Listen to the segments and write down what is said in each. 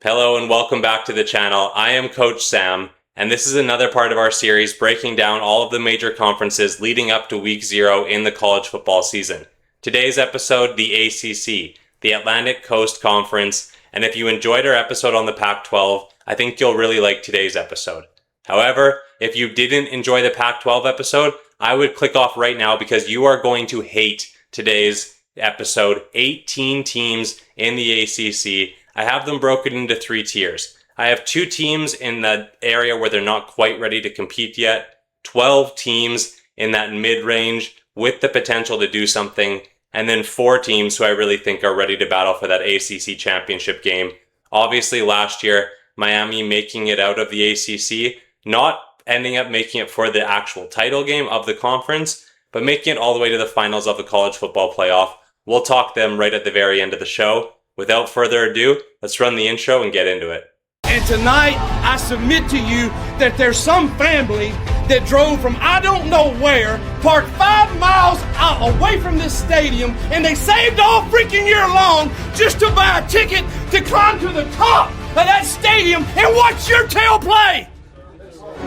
Hello and welcome back to the channel. I am Coach Sam, and this is another part of our series breaking down all of the major conferences leading up to week 0 in the college football season. Today's episode, the ACC, the Atlantic Coast Conference, and if you enjoyed our episode on the Pac-12, I think you'll really like today's episode. However, if you didn't enjoy the Pac-12 episode, I would click off right now because you are going to hate today's episode. 18 teams in the ACC. I have them broken into 3 tiers. I have 2 teams in the area where they're not quite ready to compete yet, 12 teams in that mid-range with the potential to do something, and then 4 teams who I really think are ready to battle for that ACC Championship game. Obviously last year, Miami making it out of the ACC, not ending up making it for the actual title game of the conference, but making it all the way to the finals of the college football playoff. We'll talk them right at the very end of the show. Without further ado, let's run the intro and get into it. And tonight, I submit to you that there's some family that drove from I don't know where, parked 5 miles out away from this stadium, and they saved all freaking year long just to buy a ticket to climb to the top of that stadium and watch your tail play.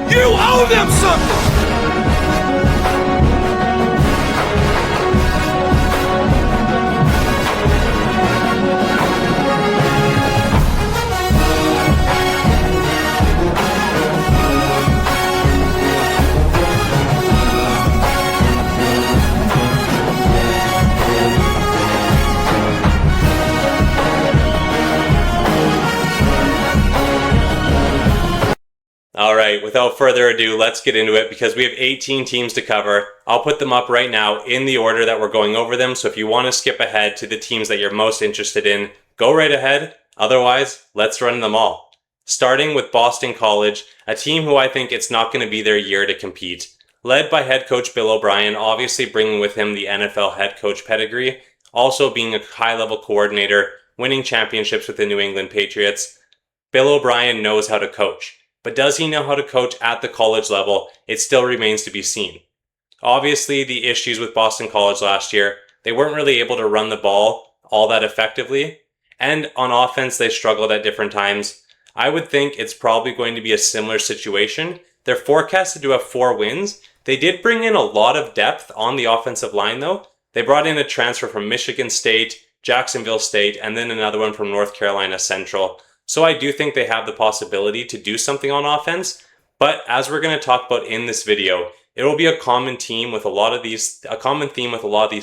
You owe them something. Alright, without further ado, let's get into it because we have 18 teams to cover. I'll put them up right now in the order that we're going over them, so if you want to skip ahead to the teams that you're most interested in, go right ahead. Otherwise, let's run them all. Starting with Boston College, a team who I think it's not going to be their year to compete. Led by head coach Bill O'Brien, obviously bringing with him the NFL head coach pedigree, also being a high-level coordinator, winning championships with the New England Patriots. Bill O'Brien knows how to coach. But does he know how to coach at the college level? It still remains to be seen. Obviously, the issues with Boston College last year, they weren't really able to run the ball all that effectively. And on offense, they struggled at different times. I would think it's probably going to be a similar situation. They're forecasted to have 4 wins. They did bring in a lot of depth on the offensive line, though. They brought in a transfer from Michigan State, Jacksonville State, and then another one from North Carolina Central. So I do think they have the possibility to do something on offense, but as we're going to talk about in this video, it will be a common theme with a lot of these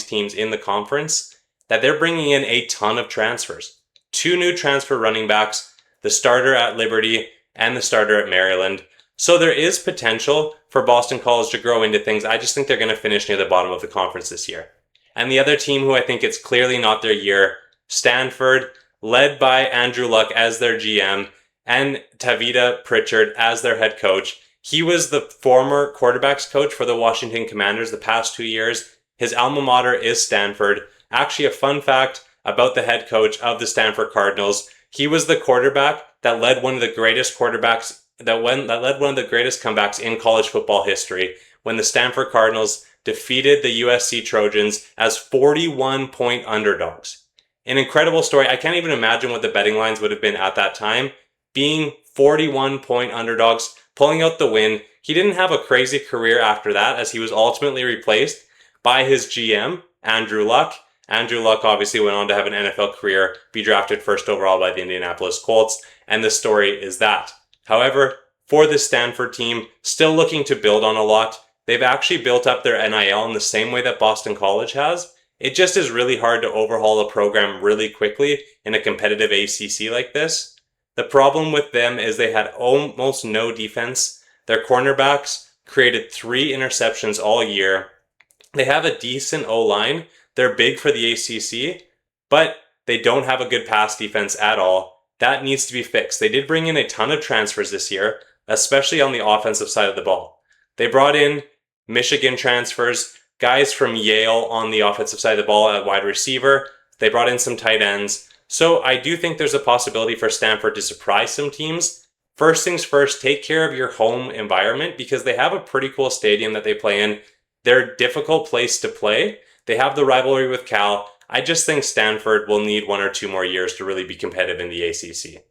teams in the conference that they're bringing in a ton of transfers. 2 new transfer running backs, the starter at Liberty and the starter at Maryland. So there is potential for Boston College to grow into things. I just think they're going to finish near the bottom of the conference this year. And the other team who I think it's clearly not their year, Stanford, led by Andrew Luck as their GM and Tavita Pritchard as their head coach. He was the former quarterbacks coach for the Washington Commanders the past 2 years. His alma mater is Stanford. Actually, a fun fact about the head coach of the Stanford Cardinals, he was the quarterback that led one of the greatest comebacks in college football history when the Stanford Cardinals defeated the USC Trojans as 41-point underdogs. An incredible story. I can't even imagine what the betting lines would have been at that time. Being 41-point underdogs, pulling out the win. He didn't have a crazy career after that as he was ultimately replaced by his GM, Andrew Luck. Andrew Luck obviously went on to have an NFL career, be drafted first overall by the Indianapolis Colts, and the story is that. However, for the Stanford team, still looking to build on a lot. They've actually built up their NIL in the same way that Boston College has. It just is really hard to overhaul a program really quickly in a competitive ACC like this. The problem with them is they had almost no defense. Their cornerbacks created 3 interceptions all year. They have a decent O-line. They're big for the ACC, but they don't have a good pass defense at all. That needs to be fixed. They did bring in a ton of transfers this year, especially on the offensive side of the ball. They brought in Michigan transfers, guys from Yale on the offensive side of the ball at wide receiver. They brought in some tight ends. So I do think there's a possibility for Stanford to surprise some teams. First things first, take care of your home environment because they have a pretty cool stadium that they play in. They're a difficult place to play. They have the rivalry with Cal. I just think Stanford will need 1 or 2 more years to really be competitive in the ACC.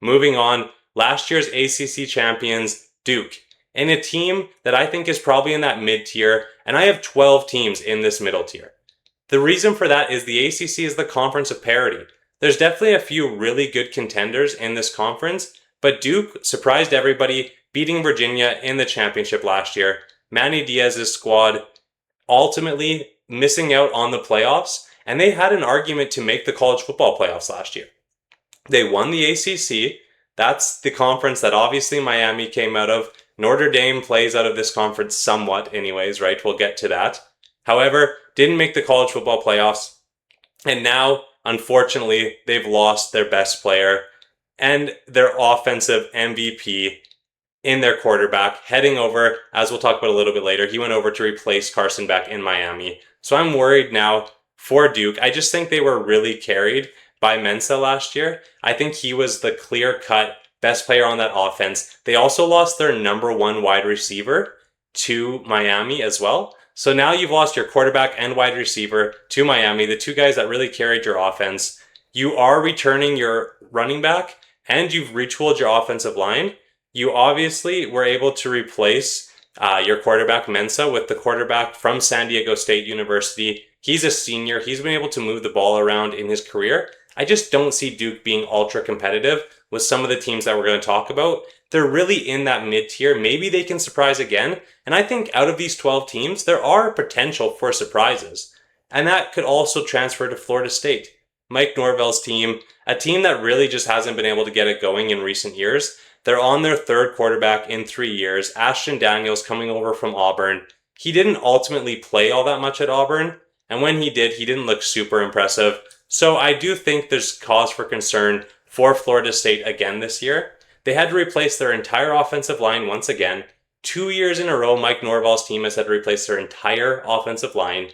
Moving on, last year's ACC champions, Duke, in a team that I think is probably in that mid-tier, and I have 12 teams in this middle tier. The reason for that is the ACC is the conference of parity. There's definitely a few really good contenders in this conference, but Duke surprised everybody, beating Virginia in the championship last year. Manny Diaz's squad ultimately missing out on the playoffs, and they had an argument to make the college football playoffs last year. They won the ACC. That's the conference that obviously Miami came out of. Notre Dame plays out of this conference somewhat anyways, right? We'll get to that. However, didn't make the college football playoffs. And now, unfortunately, they've lost their best player and their offensive MVP in their quarterback, heading over, as we'll talk about a little bit later. He went over to replace Carson Beck in Miami. So I'm worried now for Duke. I just think they were really carried by Mensa last year. I think he was the clear-cut best player on that offense. They also lost their number one wide receiver to Miami as well. So now you've lost your quarterback and wide receiver to Miami, the two guys that really carried your offense. You are returning your running back and you've retooled your offensive line. You obviously were able to replace your quarterback Mensa with the quarterback from San Diego State University. He's a senior. He's been able to move the ball around in his career. I just don't see Duke being ultra competitive with some of the teams that we're going to talk about. They're really in that mid-tier. Maybe they can surprise again. And I think out of these 12 teams, there are potential for surprises. And that could also transfer to Florida State. Mike Norvell's team, a team that really just hasn't been able to get it going in recent years. They're on their third quarterback in 3 years. Ashton Daniels coming over from Auburn. He didn't ultimately play all that much at Auburn. And when he did, he didn't look super impressive. So I do think there's cause for concern for Florida State again this year. They had to replace their entire offensive line once again. 2 years in a row, Mike Norvell's team has had to replace their entire offensive line.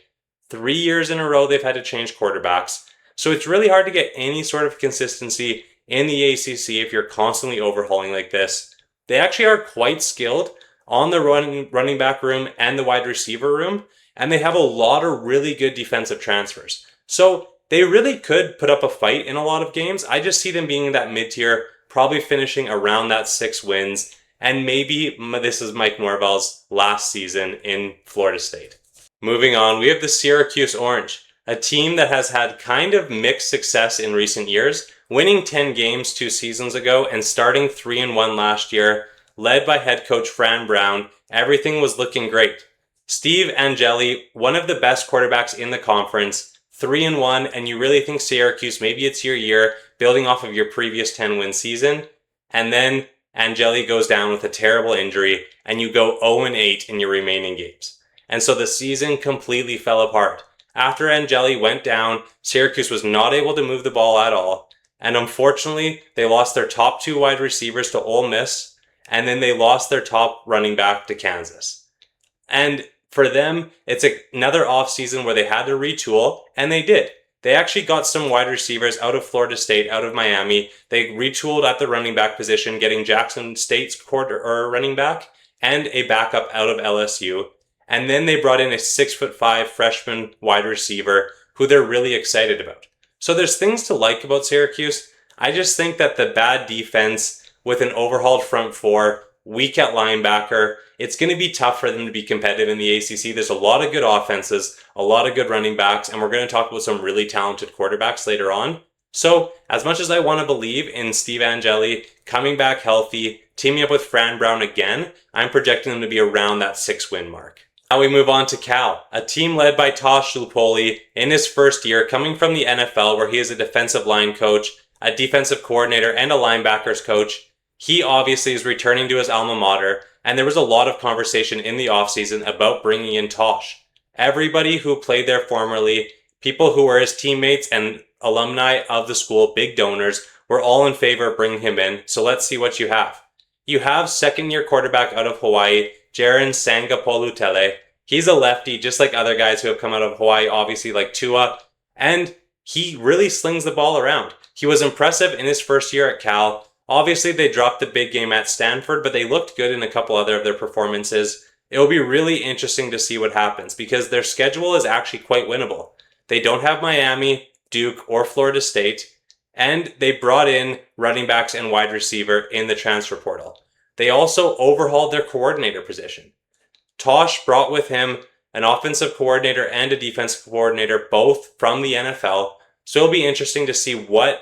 3 years in a row, they've had to change quarterbacks. So it's really hard to get any sort of consistency in the ACC if you're constantly overhauling like this. They actually are quite skilled on the running back room and the wide receiver room, and they have a lot of really good defensive transfers. So they really could put up a fight in a lot of games. I just see them being in that mid-tier, probably finishing around that 6 wins, and maybe this is Mike Norvell's last season in Florida State. Moving on, we have the Syracuse Orange, a team that has had kind of mixed success in recent years, winning 10 games 2 seasons ago and starting 3-1 last year, led by head coach Fran Brown. Everything was looking great. Steve Angeli, one of the best quarterbacks in the conference, 3-1, and you really think Syracuse, maybe it's your year, building off of your previous 10-win season, and then Angeli goes down with a terrible injury, and you go 0-8 in your remaining games. And so the season completely fell apart. After Angeli went down, Syracuse was not able to move the ball at all, and unfortunately, they lost their top 2 wide receivers to Ole Miss, and then they lost their top running back to Kansas. And for them, it's another offseason where they had to retool, and they did. They actually got some wide receivers out of Florida State, out of Miami. They retooled at the running back position, getting Jackson State's running back and a backup out of LSU. And then they brought in a 6'5" freshman wide receiver who they're really excited about. So there's things to like about Syracuse. I just think that the bad defense with an overhauled front four, weak at linebacker, it's going to be tough for them to be competitive in the ACC. There's a lot of good offenses, a lot of good running backs, and we're going to talk about some really talented quarterbacks later on. So as much as I want to believe in Steve Angeli coming back healthy, teaming up with Fran Brown again, I'm projecting them to be around that 6-win mark. Now we move on to Cal, a team led by Tosh Lupoli in his first year, coming from the NFL where he is a defensive line coach, a defensive coordinator, and a linebackers coach. He obviously is returning to his alma mater, and there was a lot of conversation in the offseason about bringing in Tosh. Everybody who played there formerly, people who were his teammates and alumni of the school, big donors, were all in favor of bringing him in. So let's see what you have. You have second-year quarterback out of Hawaii, Jaren Sangapolutele. He's a lefty, just like other guys who have come out of Hawaii, obviously like Tua, and he really slings the ball around. He was impressive in his first year at Cal. Obviously, they dropped the big game at Stanford, but they looked good in a couple other of their performances. It will be really interesting to see what happens because their schedule is actually quite winnable. They don't have Miami, Duke, or Florida State. And they brought in running backs and wide receiver in the transfer portal. They also overhauled their coordinator position. Tosh brought with him an offensive coordinator and a defensive coordinator, both from the NFL. So it'll be interesting to see what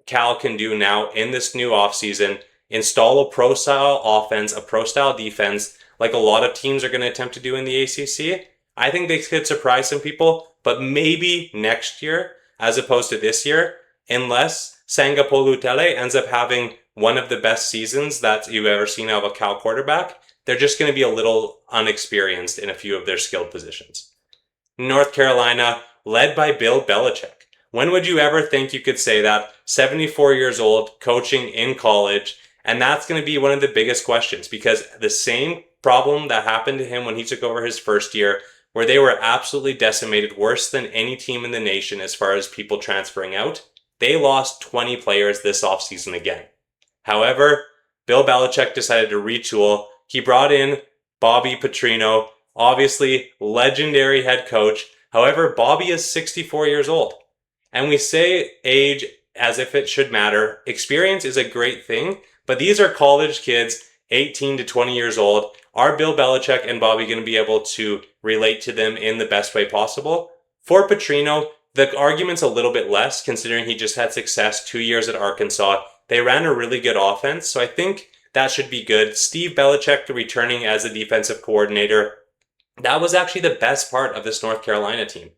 Cal can do now in this new offseason. Install a pro-style offense, a pro-style defense, like a lot of teams are going to attempt to do in the ACC. I think they could surprise some people, but maybe next year as opposed to this year, unless Sangapolu Tele ends up having one of the best seasons that you've ever seen out of a Cal quarterback. They're just going to be a little unexperienced in a few of their skilled positions. North Carolina, led by Bill Belichick. When would you ever think you could say that? 74 years old, coaching in college, and that's going to be one of the biggest questions, because the same problem that happened to him when he took over his first year, where they were absolutely decimated, worse than any team in the nation as far as people transferring out, they lost 20 players this offseason again. However, Bill Belichick decided to retool. He brought in Bobby Petrino, obviously legendary head coach. However, Bobby is 64 years old. And we say age as if it should matter. Experience is a great thing, but these are college kids, 18 to 20 years old. Are Bill Belichick and Bobby going to be able to relate to them in the best way possible? For Petrino, the argument's a little bit less, considering he just had success 2 years at Arkansas. They ran a really good offense, so I think that should be good. Steve Belichick returning as a defensive coordinator. That was actually the best part of this North Carolina team.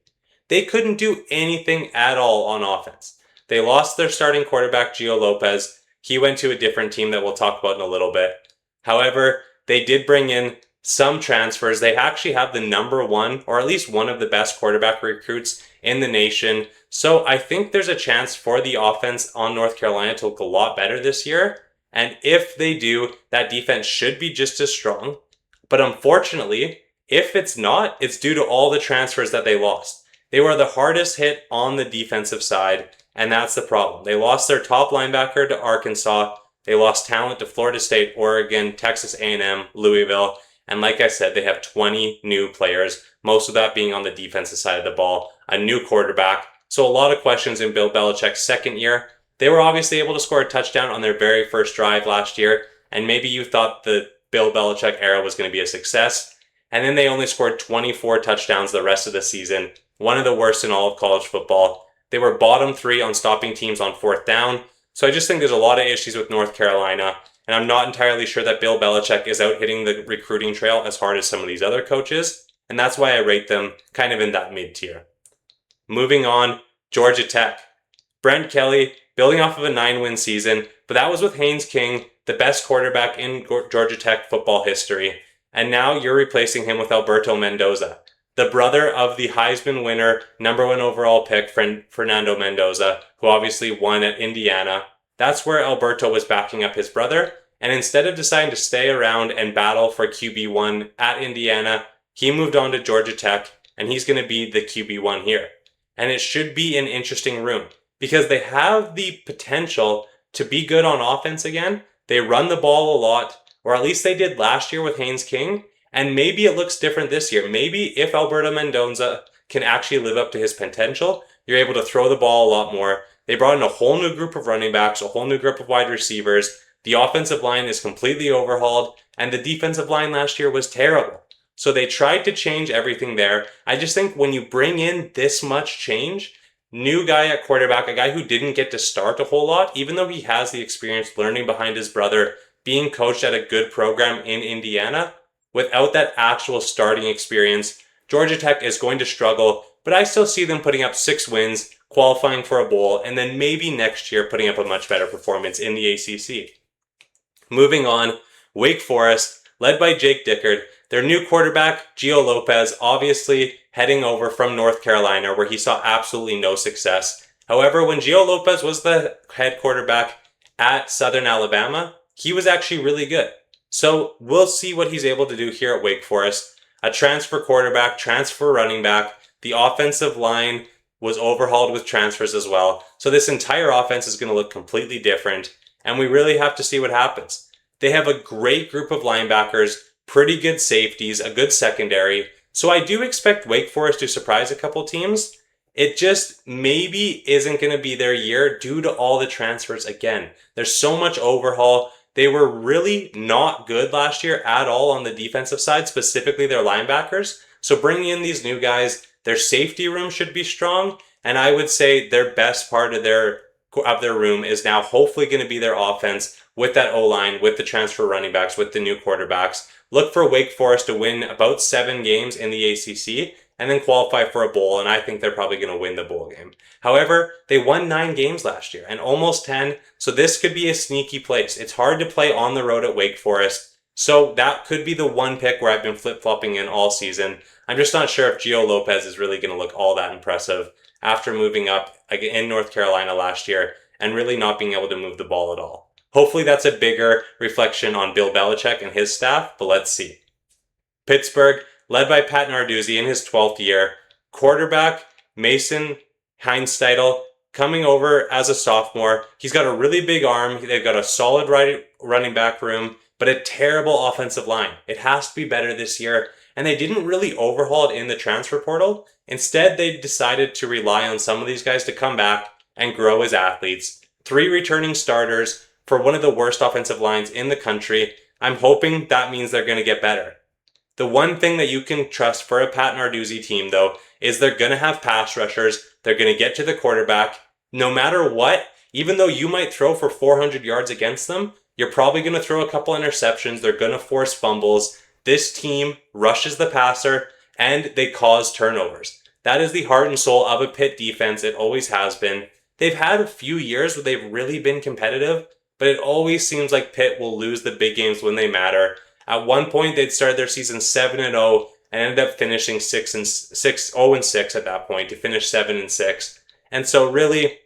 They couldn't do anything at all on offense. They lost their starting quarterback, Gio Lopez. He went to a different team that we'll talk about in a little bit. However, they did bring in some transfers. They actually have the number one, or at least one of the best quarterback recruits in the nation. So I think there's a chance for the offense on North Carolina to look a lot better this year. And if they do, that defense should be just as strong. But unfortunately, if it's not, it's due to all the transfers that they lost. They were the hardest hit on the defensive side, and that's the problem. They lost their top linebacker to Arkansas. They lost talent to Florida State, Oregon, Texas A&M, Louisville. And like I said, they have 20 new players, most of that being on the defensive side of the ball, a new quarterback. So a lot of questions in Bill Belichick's second year. They were obviously able to score a touchdown on their very first drive last year, and maybe you thought the Bill Belichick era was going to be a success. And then they only scored 24 touchdowns the rest of the season, one of the worst in all of college football. They were bottom 3 on stopping teams on fourth down. So I just think there's a lot of issues with North Carolina, and I'm not entirely sure that Bill Belichick is out hitting the recruiting trail as hard as some of these other coaches, and that's why I rate them kind of in that mid-tier. Moving on, Georgia Tech. Brent Kelly, building off of a 9-win season, but that was with Haynes King, the best quarterback in Georgia Tech football history, and now you're replacing him with Alberto Mendoza, the brother of the Heisman winner, number 1 overall pick, Fernando Mendoza, who obviously won at Indiana. That's where Alberto was backing up his brother, and instead of deciding to stay around and battle for QB1 at Indiana, he moved on to Georgia Tech, and he's going to be the QB1 here. And it should be an interesting room, because they have the potential to be good on offense again. They run the ball a lot, or at least they did last year with Haynes King, and maybe it looks different this year. Maybe if Alberto Mendoza can actually live up to his potential, you're able to throw the ball a lot more. They brought in a whole new group of running backs, a whole new group of wide receivers. The offensive line is completely overhauled, and the defensive line last year was terrible. So they tried to change everything there. I just think when you bring in this much change, new guy at quarterback, a guy who didn't get to start a whole lot, even though he has the experience learning behind his brother, being coached at a good program in Indiana, without that actual starting experience, Georgia Tech is going to struggle, but I still see them putting up 6 wins, qualifying for a bowl, and then maybe next year putting up a much better performance in the ACC. Moving on, Wake Forest, led by Jake Dickard, their new quarterback, Gio Lopez, obviously heading over from North Carolina, where he saw absolutely no success. However, when Gio Lopez was the head quarterback at Southern Alabama, he was actually really good. So we'll see what he's able to do here at Wake Forest. A transfer quarterback, transfer running back. The offensive line was overhauled with transfers as well. So this entire offense is going to look completely different, and we really have to see what happens. They have a great group of linebackers, pretty good safeties, a good secondary. So I do expect Wake Forest to surprise a couple teams. It just maybe isn't going to be their year due to all the transfers again. There's so much overhaul. They were really not good last year at all on the defensive side, specifically their linebackers. So bringing in these new guys, their safety room should be strong. And I would say their best part of their room is now hopefully going to be their offense with that O-line, with the transfer running backs, with the new quarterbacks. Look for Wake Forest to win about 7 games in the ACC and then qualify for a bowl, and I think they're probably going to win the bowl game. However, they won 9 games last year and almost 10, so this could be a sneaky place. It's hard to play on the road at Wake Forest, so that could be the one pick where I've been flip-flopping in all season. I'm just not sure if Gio Lopez is really going to look all that impressive after moving up in North Carolina last year and really not being able to move the ball at all. Hopefully that's a bigger reflection on Bill Belichick and his staff, but let's see. Pittsburgh, led by Pat Narduzzi in his 12th year. Quarterback, Mason Heinsteitel, coming over as a sophomore. He's got a really big arm. They've got a solid running back room, but a terrible offensive line. It has to be better this year. And they didn't really overhaul it in the transfer portal. Instead, they decided to rely on some of these guys to come back and grow as athletes. 3 returning starters for one of the worst offensive lines in the country. I'm hoping that means they're going to get better. The one thing that you can trust for a Pat Narduzzi team, though, is they're going to have pass rushers. They're going to get to the quarterback. No matter what, even though you might throw for 400 yards against them, you're probably going to throw a couple interceptions. They're going to force fumbles. This team rushes the passer, and they cause turnovers. That is the heart and soul of a Pitt defense. It always has been. They've had a few years where they've really been competitive, but it always seems like Pitt will lose the big games when they matter. At one point, they'd started their season 7-0 and ended up finishing 0-6 at that point to finish 7-6. And so really,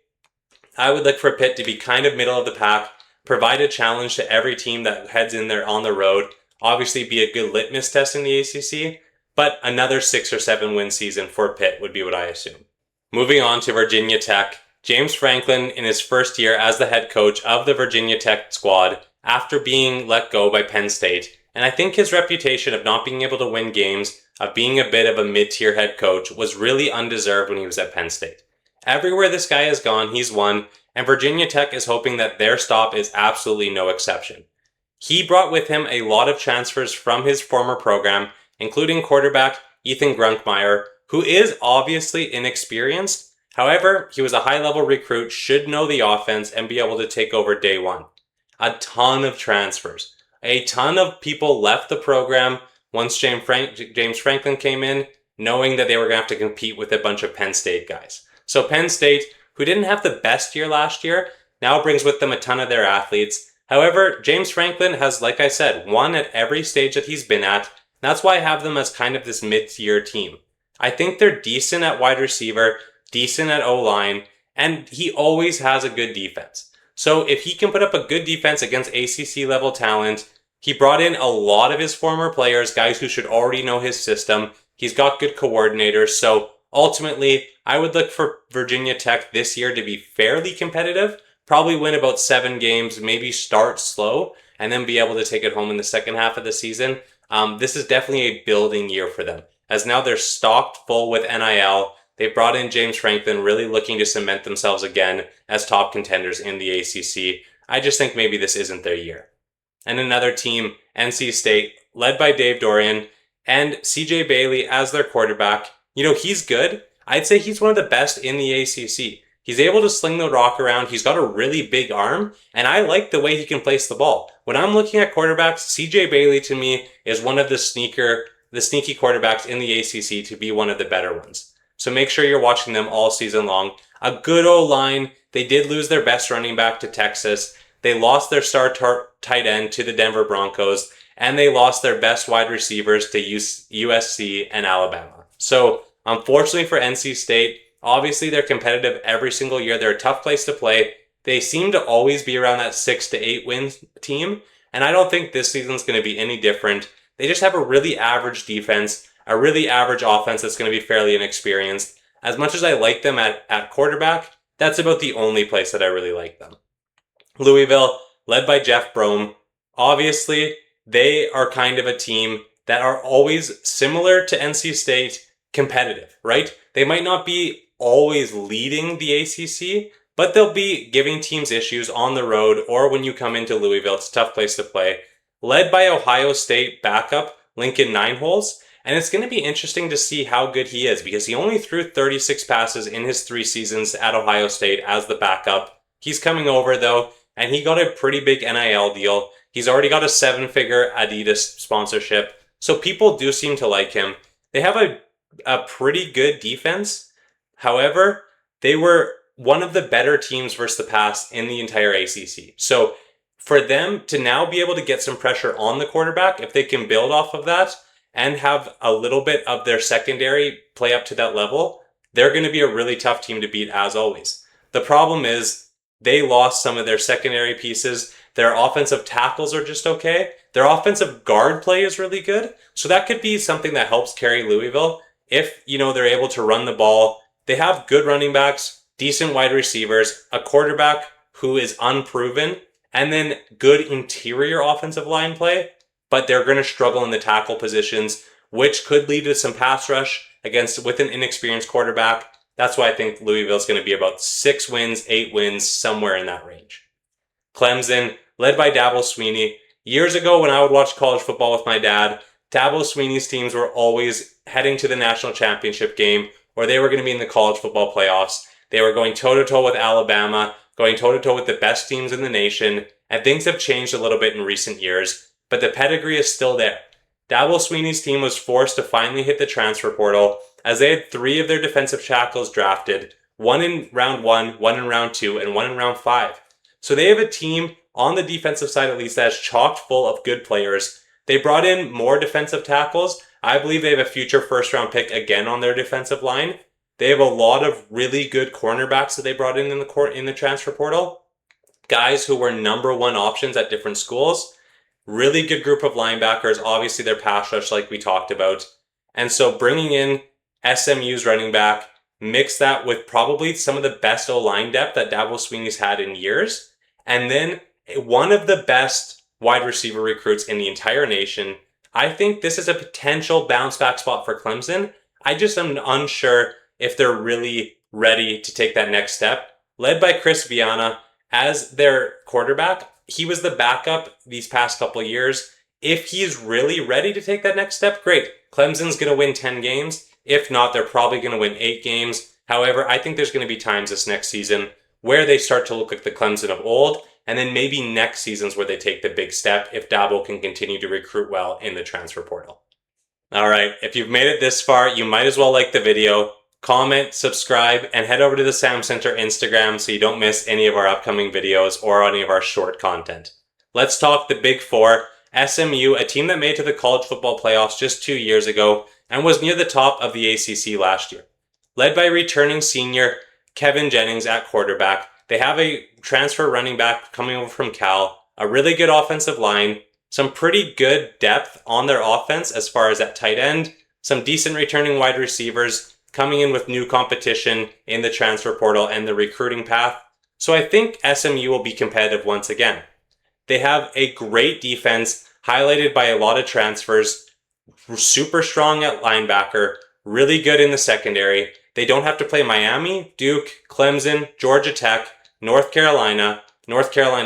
I would look for Pitt to be kind of middle of the pack, provide a challenge to every team that heads in there on the road, obviously be a good litmus test in the ACC, but another 6 or 7 win season for Pitt would be what I assume. Moving on to Virginia Tech, James Franklin in his first year as the head coach of the Virginia Tech squad after being let go by Penn State. And I think his reputation of not being able to win games, of being a bit of a mid-tier head coach, was really undeserved when he was at Penn State. Everywhere this guy has gone, he's won, and Virginia Tech is hoping that their stop is absolutely no exception. He brought with him a lot of transfers from his former program, including quarterback Ethan Grunkmeyer, who is obviously inexperienced. However, he was a high-level recruit, should know the offense, and be able to take over day one. A ton of transfers. A ton of people left the program once James Franklin came in, knowing that they were going to have to compete with a bunch of Penn State guys. So Penn State, who didn't have the best year last year, now brings with them a ton of their athletes. However, James Franklin has, like I said, won at every stage that he's been at. That's why I have them as kind of this mid-tier team. I think they're decent at wide receiver, decent at O-line, and he always has a good defense. So if he can put up a good defense against ACC level talent, he brought in a lot of his former players, guys who should already know his system. He's got good coordinators. So ultimately, I would look for Virginia Tech this year to be fairly competitive, probably win about 7 games, maybe start slow, and then be able to take it home in the second half of the season. This is definitely a building year for them, as now they're stocked full with NIL. They've brought in James Franklin, really looking to cement themselves again as top contenders in the ACC. I just think maybe this isn't their year. And another team, NC State, led by Dave Dorian, and CJ Bailey as their quarterback. You know, he's good. I'd say he's one of the best in the ACC. He's able to sling the rock around. He's got a really big arm, and I like the way he can place the ball. When I'm looking at quarterbacks, CJ Bailey to me is one of the sneaky quarterbacks in the ACC to be one of the better ones. So make sure you're watching them all season long. A good O-line. They did lose their best running back to Texas. They lost their star tight end to the Denver Broncos, and they lost their best wide receivers to USC and Alabama. So unfortunately for NC State, obviously they're competitive every single year. They're a tough place to play. They seem to always be around that 6 to 8 win team, and I don't think this season's going to be any different. They just have a really average defense, a really average offense that's going to be fairly inexperienced. As much as I like them at quarterback, that's about the only place that I really like them. Louisville, led by Jeff Brom. Obviously, they are kind of a team that are always similar to NC State, competitive, right? They might not be always leading the ACC, but they'll be giving teams issues on the road or when you come into Louisville. It's a tough place to play. Led by Ohio State backup Lincoln Nineholes, and it's going to be interesting to see how good he is because he only threw 36 passes in his 3 seasons at Ohio State as the backup. He's coming over though, and he got a pretty big NIL deal. He's already got a 7-figure Adidas sponsorship, so people do seem to like him. They have a pretty good defense. However, they were one of the better teams versus the pass in the entire ACC. So for them to now be able to get some pressure on the quarterback, if they can build off of that and have a little bit of their secondary play up to that level, they're going to be a really tough team to beat as always. The problem is they lost some of their secondary pieces. Their offensive tackles are just okay. Their offensive guard play is really good. So that could be something that helps carry Louisville if, they're able to run the ball. They have good running backs, decent wide receivers, a quarterback who is unproven, and then good interior offensive line play, but they're going to struggle in the tackle positions, which could lead to some pass rush with an inexperienced quarterback. That's why I think Louisville's going to be about 6 wins, 8 wins, somewhere in that range. Clemson, led by Dabo Swinney. Years ago when I would watch college football with my dad, Dabo Swinney's teams were always heading to the national championship game, or they were going to be in the college football playoffs. They were going toe-to-toe with Alabama, going toe-to-toe with the best teams in the nation, and things have changed a little bit in recent years, but the pedigree is still there. Dabo Swinney's team was forced to finally hit the transfer portal as they had 3 of their defensive tackles drafted, 1 in round 1, 1 in round 2, and 1 in round 5. So they have a team, on the defensive side at least, that is chocked full of good players. They brought in more defensive tackles. I believe they have a future first-round pick again on their defensive line. They have a lot of really good cornerbacks that they brought in the transfer portal. Guys who were number 1 options at different schools. Really good group of linebackers. Obviously, their pass rush like we talked about. And so bringing in SMU's running back, mix that with probably some of the best O-line depth that Dabo Swinney's had in years. And then one of the best wide receiver recruits in the entire nation. I think this is a potential bounce back spot for Clemson. I just am unsure if they're really ready to take that next step. Led by Chris Viana as their quarterback. He was the backup these past couple of years. If he's really ready to take that next step, great. Clemson's going to win 10 games. If not, they're probably going to win 8 games. However, I think there's going to be times this next season where they start to look like the Clemson of old, and then maybe next season's where they take the big step if Dabo can continue to recruit well in the transfer portal. All right, if you've made it this far, you might as well like the video, comment, subscribe, and head over to the Sam Center Instagram so you don't miss any of our upcoming videos or any of our short content. Let's talk the Big Four. SMU, a team that made it to the college football playoffs just 2 years ago and was near the top of the ACC last year. Led by returning senior Kevin Jennings at quarterback, they have a transfer running back coming over from Cal, a really good offensive line, some pretty good depth on their offense as far as at tight end, some decent returning wide receivers coming in with new competition in the transfer portal and the recruiting path. So I think SMU will be competitive once again. They have a great defense highlighted by a lot of transfers, super strong at linebacker, really good in the secondary. They don't have to play Miami, Duke, Clemson, Georgia Tech, North Carolina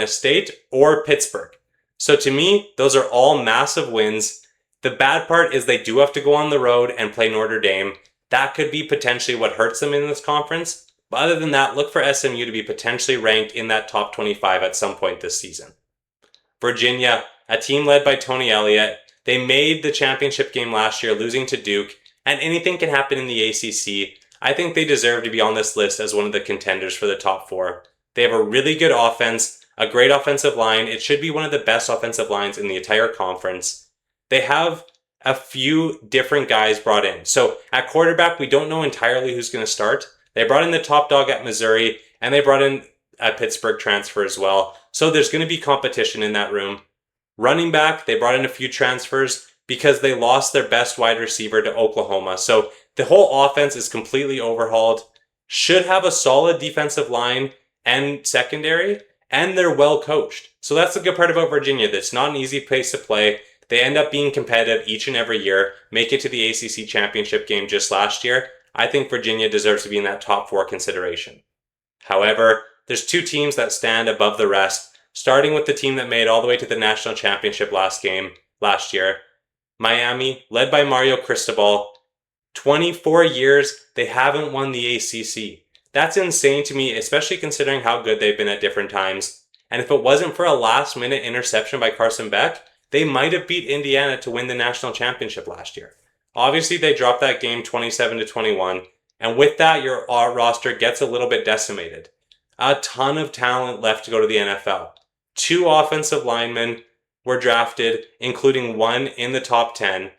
State, or Pittsburgh. So to me, those are all massive wins. The bad part is they do have to go on the road and play Notre Dame. That could be potentially what hurts them in this conference. But other than that, look for SMU to be potentially ranked in that top 25 at some point this season. Virginia, a team led by Tony Elliott. They made the championship game last year, losing to Duke, and anything can happen in the ACC. I think they deserve to be on this list as one of the contenders for the top 4. They have a really good offense, a great offensive line. It should be one of the best offensive lines in the entire conference. They have a few different guys brought in. So at quarterback, we don't know entirely who's going to start. They brought in the top dog at Missouri, and they brought in a Pittsburgh transfer as well. So there's going to be competition in that room. Running back, they brought in a few transfers because they lost their best wide receiver to Oklahoma. So the whole offense is completely overhauled. Should have a solid defensive line and secondary, and they're well coached. So that's the good part about Virginia. That's not an easy place to play. They end up being competitive each and every year, make it to the ACC Championship game just last year. I think Virginia deserves to be in that top 4 consideration. However, there's 2 teams that stand above the rest, starting with the team that made all the way to the national championship last year. Miami, led by Mario Cristobal. 24 years, they haven't won the ACC. That's insane to me, especially considering how good they've been at different times. And if it wasn't for a last-minute interception by Carson Beck, they might have beat Indiana to win the national championship last year. Obviously, they dropped that game 27-21, and with that, your roster gets a little bit decimated. A ton of talent left to go to the NFL. 2 offensive linemen were drafted, including 1 in the top 10.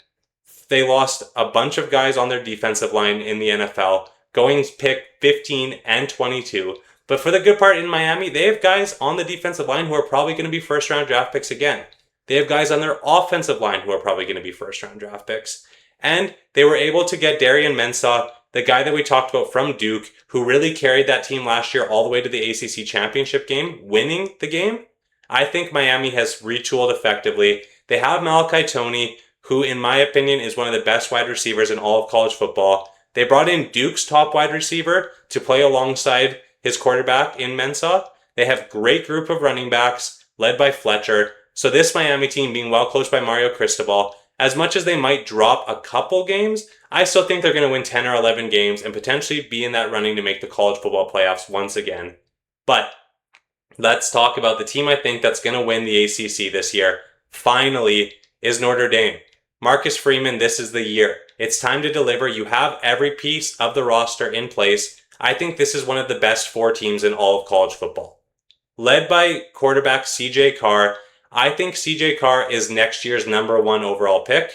They lost a bunch of guys on their defensive line in the NFL, going pick 15 and 22. But for the good part in Miami, they have guys on the defensive line who are probably going to be first-round draft picks again. They have guys on their offensive line who are probably going to be first-round draft picks. And they were able to get Darian Mensah, the guy that we talked about from Duke, who really carried that team last year all the way to the ACC Championship game, winning the game. I think Miami has retooled effectively. They have Malachi Toney, who in my opinion is one of the best wide receivers in all of college football. They brought in Duke's top wide receiver to play alongside his quarterback in Mensah. They have a great group of running backs led by Fletcher. So this Miami team being well coached by Mario Cristobal, as much as they might drop a couple games, I still think they're going to win 10 or 11 games and potentially be in that running to make the college football playoffs once again. But let's talk about the team I think that's going to win the ACC this year. Finally, is Notre Dame. Marcus Freeman, this is the year. It's time to deliver. You have every piece of the roster in place. I think this is one of the best 4 teams in all of college football. Led by quarterback CJ Carr, I think CJ Carr is next year's #1 overall pick.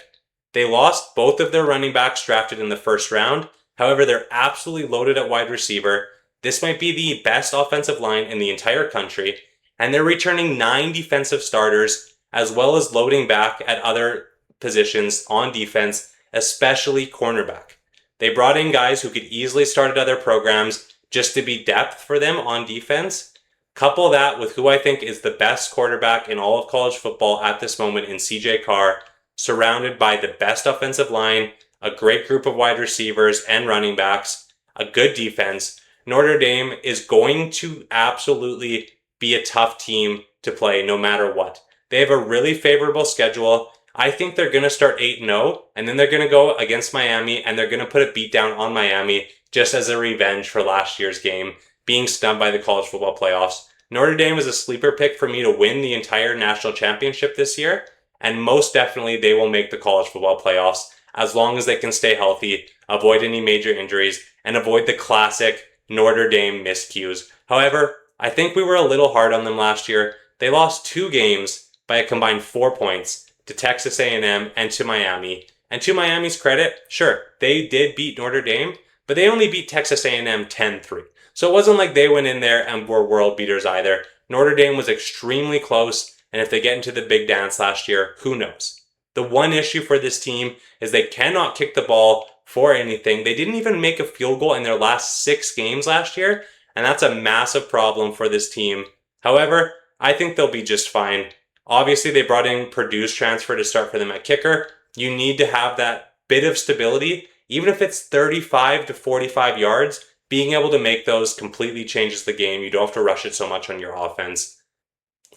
They lost both of their running backs drafted in the first round. However, they're absolutely loaded at wide receiver. This might be the best offensive line in the entire country. And they're returning 9 defensive starters, as well as loading back at other positions on defense, especially cornerback. They brought in guys who could easily start at other programs just to be depth for them on defense. Couple that with who I think is the best quarterback in all of college football at this moment in CJ Carr, surrounded by the best offensive line, a great group of wide receivers and running backs, a good defense. Notre Dame is going to absolutely be a tough team to play no matter what. They have a really favorable schedule. I think they're going to start 8-0, and then they're going to go against Miami, and they're going to put a beat down on Miami just as a revenge for last year's game, being snubbed by the college football playoffs. Notre Dame is a sleeper pick for me to win the entire national championship this year, and most definitely they will make the college football playoffs as long as they can stay healthy, avoid any major injuries, and avoid the classic Notre Dame miscues. However, I think we were a little hard on them last year. They lost 2 games by a combined 4 points to Texas A&M and to Miami. And to Miami's credit, sure, they did beat Notre Dame, but they only beat Texas A&M 10-3. So it wasn't like they went in there and were world beaters either. Notre Dame was extremely close, and if they get into the big dance last year, who knows? The one issue for this team is they cannot kick the ball for anything. They didn't even make a field goal in their last 6 games last year, and that's a massive problem for this team. However, I think they'll be just fine. Obviously, they brought in Purdue's transfer to start for them at kicker. You need to have that bit of stability. Even if it's 35 to 45 yards, being able to make those completely changes the game. You don't have to rush it so much on your offense.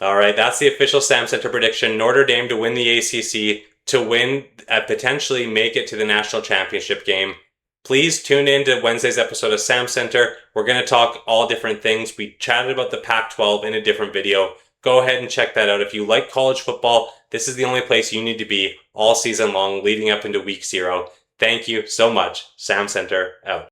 All right, that's the official Sam Center prediction. Notre Dame to win the ACC, to win, potentially make it to the national championship game. Please tune in to Wednesday's episode of Sam Center. We're going to talk all different things. We chatted about the Pac-12 in a different video. Go ahead and check that out. If you like college football, this is the only place you need to be all season long leading up into week 0. Thank you so much. Sam Center out.